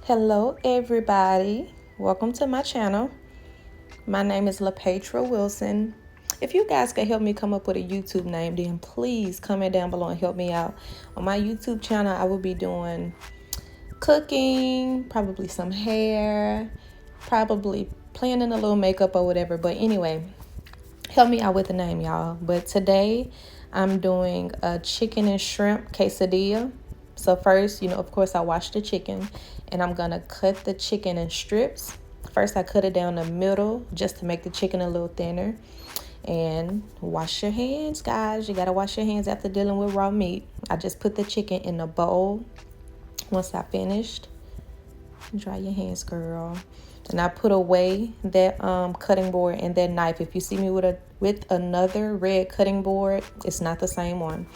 Hello everybody, welcome to my channel. My name is LaPetra Wilson. If you guys could help me come up with a YouTube name, then please comment down below and help me out. On my YouTube channel, I will be doing cooking, probably some hair, probably planning a little makeup or whatever. But anyway, help me out with the name, y'all. But today I'm doing a chicken and shrimp quesadilla. So first, of course, I wash the chicken and I'm going to cut the chicken in strips. First, I cut it down the middle just to make the chicken a little thinner. And wash your hands, guys. You got to wash your hands after dealing with raw meat. I just put the chicken in a bowl. Once I finished, dry your hands, girl. And I put away that cutting board and that knife. If you see me with another red cutting board, it's not the same one.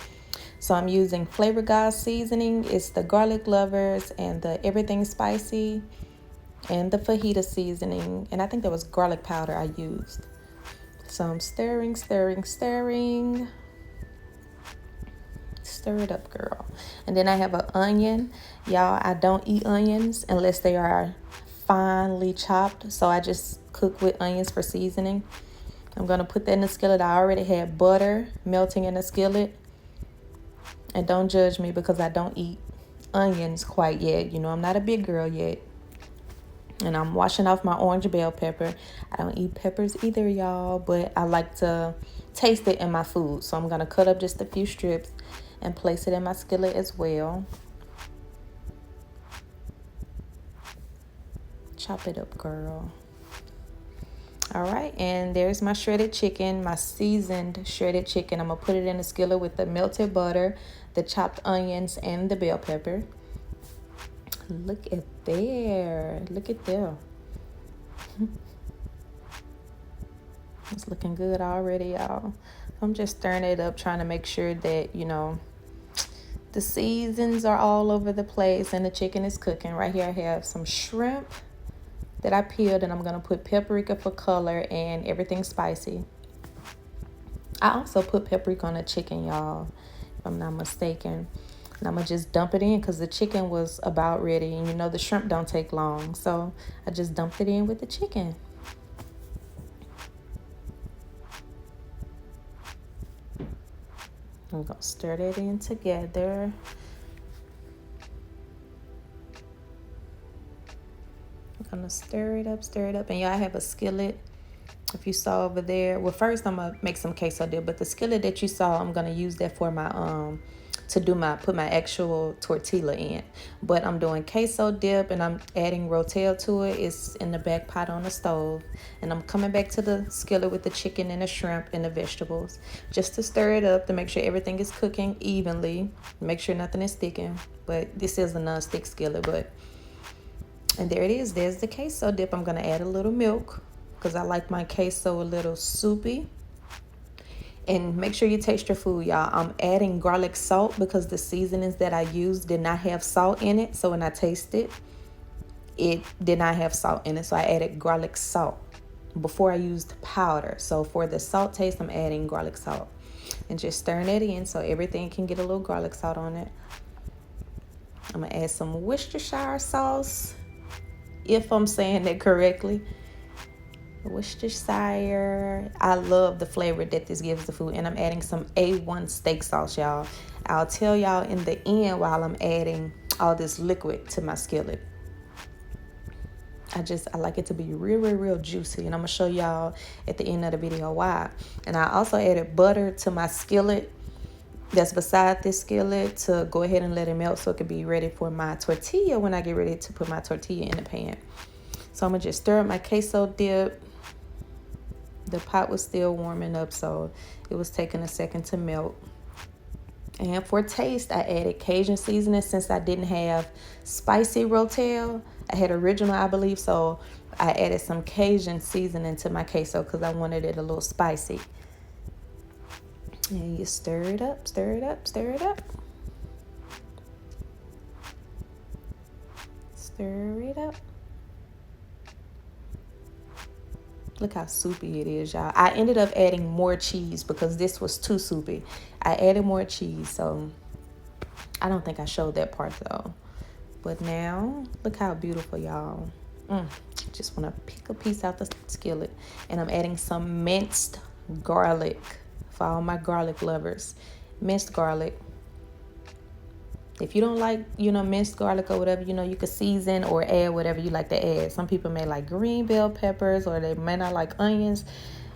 So I'm using Flavor God seasoning. It's the garlic lovers and the everything spicy and the fajita seasoning. And I think there was garlic powder I used. So I'm stirring. Stir it up, girl. And then I have an onion. Y'all, I don't eat onions unless they are finely chopped. So I just cook with onions for seasoning. I'm going to put that in the skillet. I already had butter melting in the skillet. And don't judge me because I don't eat onions quite yet. I'm not a big girl yet. And I'm washing off my orange bell pepper. I don't eat peppers either, y'all. But I like to taste it in my food. So I'm going to cut up just a few strips and place it in my skillet as well. Chop it up, girl. All right, and there's my shredded chicken, my seasoned shredded chicken. I'm going to put it in the skillet with the melted butter, the chopped onions, and the bell pepper. Look at there. Look at there. It's looking good already, y'all. I'm just stirring it up, trying to make sure that, the seasons are all over the place and the chicken is cooking. Right here I have some shrimp that I peeled, and I'm going to put paprika for color and everything spicy. I also put paprika on the chicken, y'all, if I'm not mistaken. And I'm going to just dump it in because the chicken was about ready. And the shrimp don't take long. So I just dumped it in with the chicken. I'm going to stir that in together. I'm going to stir it up. And y'all have a skillet. If you saw over there. Well, first I'm going to make some queso dip. But the skillet that you saw, I'm going to use that for my, put my actual tortilla in. But I'm doing queso dip and I'm adding rotel to it. It's in the back pot on the stove. And I'm coming back to the skillet with the chicken and the shrimp and the vegetables. Just to stir it up to make sure everything is cooking evenly. Make sure nothing is sticking. But this is a non-stick skillet, and there it is. There's the queso dip. I'm going to add a little milk because I like my queso a little soupy. And make sure you taste your food, y'all. I'm adding garlic salt because the seasonings that I used did not have salt in it. So when I tasted it did not have salt in it. So I added garlic salt before I used powder. So for the salt taste, I'm adding garlic salt. And just stirring it in so everything can get a little garlic salt on it. I'm going to add some Worcestershire sauce, if I'm saying that correctly. Worcestershire. I love the flavor that this gives the food. And I'm adding some A1 steak sauce, y'all. I'll tell y'all in the end while I'm adding all this liquid to my skillet. I like it to be real juicy. And I'm going to show y'all at the end of the video why. And I also added butter to my skillet that's beside this skillet to go ahead and let it melt so it can be ready for my tortilla when I get ready to put my tortilla in the pan. So I'm going to just stir up my queso dip. The pot was still warming up, so it was taking a second to melt. And for taste, I added Cajun seasoning since I didn't have spicy rotel. I had original, I believe, so I added some Cajun seasoning to my queso because I wanted it a little spicy. And you stir it up. Stir it up. Look how soupy it is, y'all. I ended up adding more cheese because this was too soupy. I added more cheese, so I don't think I showed that part though. But now, look how beautiful, y'all. Just want to pick a piece out the skillet. And I'm adding some minced garlic for all my garlic lovers. Minced garlic. If you don't like, minced garlic or whatever, you could season or add whatever you like to add. Some people may like green bell peppers, or they may not like onions.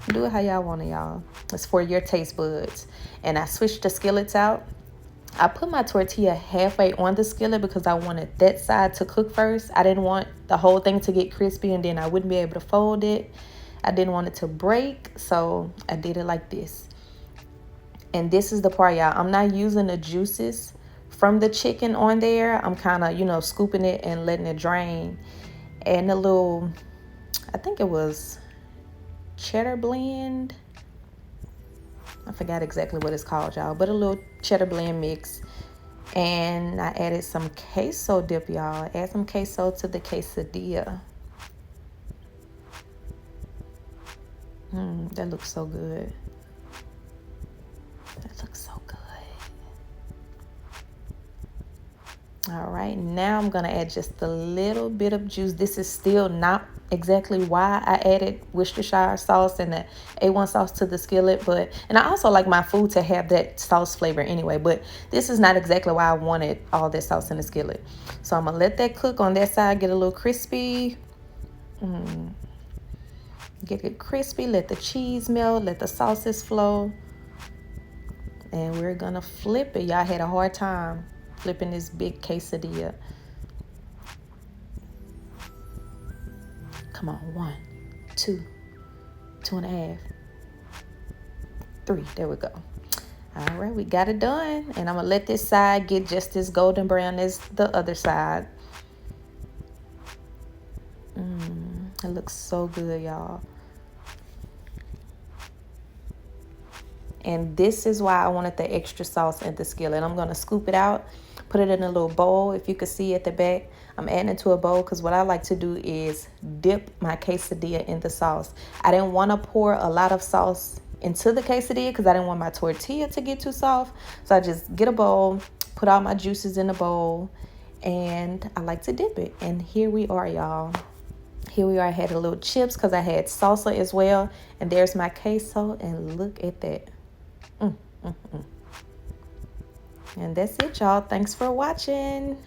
Do it how y'all want it, y'all. It's for your taste buds. And I switched the skillets out. I put my tortilla halfway on the skillet because I wanted that side to cook first. I didn't want the whole thing to get crispy and then I wouldn't be able to fold it. I didn't want it to break, so I did it like this. And this is the part, y'all. I'm not using the juices from the chicken on there. I'm kind of, scooping it and letting it drain. And a little, I think it was cheddar blend. I forgot exactly what it's called, y'all, but a little cheddar blend mix. And I added some queso dip, y'all. Add some queso to the quesadilla. That looks so good. That looks so good. All right, now I'm gonna add just a little bit of juice. This is still not exactly why I added Worcestershire sauce and the A1 sauce to the skillet, and I also like my food to have that sauce flavor anyway, but this is not exactly why I wanted all that sauce in the skillet. So I'm gonna let that cook on that side, get a little crispy. Get it crispy, let the cheese melt, let the sauces flow. And we're gonna flip it. Y'all had a hard time flipping this big quesadilla. Come on, 1, 2, 2.5, 3. There we go. All right, we got it done. And I'm gonna let this side get just as golden brown as the other side. It looks so good, y'all. And this is why I wanted the extra sauce in the skillet. I'm going to scoop it out, put it in a little bowl. If you can see at the back, I'm adding it to a bowl because what I like to do is dip my quesadilla in the sauce. I didn't want to pour a lot of sauce into the quesadilla because I didn't want my tortilla to get too soft. So I just get a bowl, put all my juices in the bowl, and I like to dip it. And here we are, y'all. Here we are. I had a little chips because I had salsa as well. And there's my queso, and look at that. And that's it, y'all. Thanks for watching.